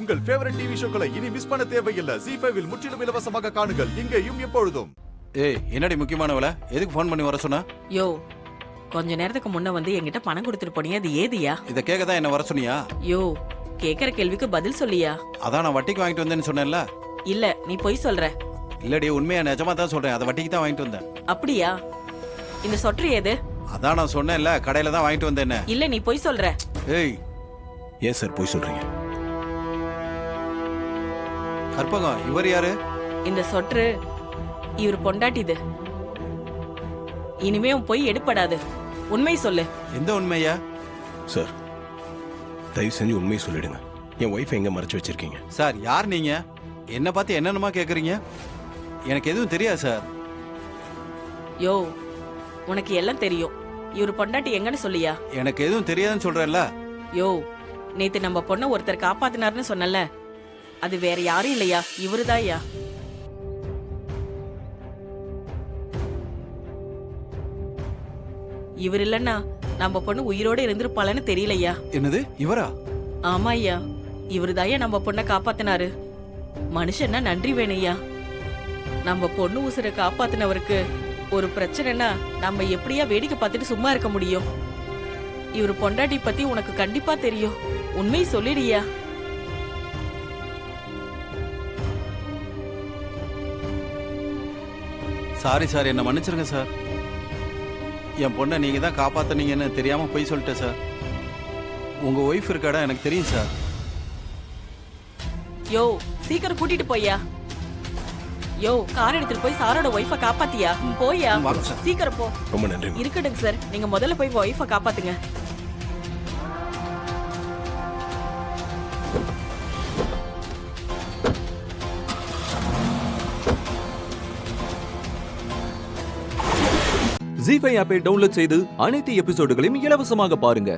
உங்கள் favourite TV ஷோக்களை இனி miss பண்ண தேவையில்லை. ZEE5 இல் முற்றிலும் இலவசமாக காணுங்கள். இங்கேயும் எப்பொழுதும். ஏய், என்னடி முக்கியமானவள? எதுக்கு ஃபோன் பண்ணி வர சொன்னா? யோ, கொஞ்ச நேரத்துக்கு முன்ன வந்து என்கிட்ட பணம் கொடுத்துட்டு போனியா, அது ஏதியா? இத கேட்க தான் என்ன வர சொன்னியா? யோ, கேக்குற கேள்விக்கு பதில் சொல்லியா? அதான் நான் வட்டிக்கு வாங்கிட்டு வந்தேன்னு சொன்னேன்ல. இல்ல, நீ பொய் சொல்ற. இல்லடி, உண்மையா நிஜமா தான் சொல்றேன். அதை வட்டிக்கு தான் வாங்கிட்டு வந்தேன். அப்படியா? இந்த சொற்று ஏது? அதான் நான் சொன்னேன்ல, கடையில தான் வாங்கிட்டு வந்தேன்னு. இல்ல, நீ பொய் சொல்ற. ஏய், ஏன் சார் போய் சொல்றீங்க? கற்பகம், இவர் யாரு? இந்த சொற்று இவர் பொண்டாட்டிது. இனிமே உன் பொய் எடுப்படாது. உண்மை சொல்லு. எந்த உண்மையா? சார், தயவு செஞ்சு உண்மையை சொல்லிடுங்க. என் ஒய்ஃப் எங்க மறைச்சு வச்சிருக்கீங்க? சார், யார் நீங்க? என்ன பார்த்து என்னென்னமா கேக்குறீங்க? எனக்கு எதுவும் தெரியாது சார். யோ, உனக்கு எல்லாம் தெரியும். இவர் பொண்டாட்டி எங்கன்னு சொல்லியா? எனக்கு எதுவும் தெரியாதுன்னு சொல்றேன்ல. யோ, நேத்து நம்ம பொண்ண ஒருத்தர் காப்பாத்தினார்னு சொன்னல, அது வேற யாரும் இல்லையா, இவருதாயா? இவர் இல்லன்னா நம்ம பொண்ணு உயிரோட இருந்திருப்பாளன்னு தெரியலையா? என்னது, இவரா? ஆமா ஐயா, இவருதாயா நம்ம பொண்ண காப்பாத்தினாரு. மனுஷன்னா நன்றி வேணையா. நம்ம பொண்ணு உசுரை காப்பாத்தினவருக்கு ஒரு பிரச்சனைனா நம்ம எப்படியா வேடிக்கை பார்த்துட்டு சும்மா இருக்க முடியும்? இவர் பொண்டாட்டி பத்தி உனக்கு கண்டிப்பா தெரியும். உண்மை சொல்லிடியா? சாரி சார், என்ன மன்னிச்சிருங்க சார். என் பொண்ணை நீங்க தான் காப்பாத்துனீங்கன்னு தெரியாம போய் சொல்லிட்டேன் சார். உங்க ஒய்ஃப் இருக்காடா, எனக்கு தெரியும் சார். யோ, சீக்கிரம் கூட்டிட்டு போய்யா. யோ, கார் எடுத்துட்டு போய் சாரோட ஒய்ஃபை காப்பாத்தியா? போயா, வாங்க சார். சீக்கிரம் போ. ரொம்ப நன்றி. இருக்கட்டுங்க சார், நீங்க முதல்ல போய் ஒய்ஃபை காப்பாத்துங்க. ZEE5 ஆப்பை டவுன்லோட் செய்து அனைத்து எபிசோடுகளையும் இலவசமாக பாருங்க.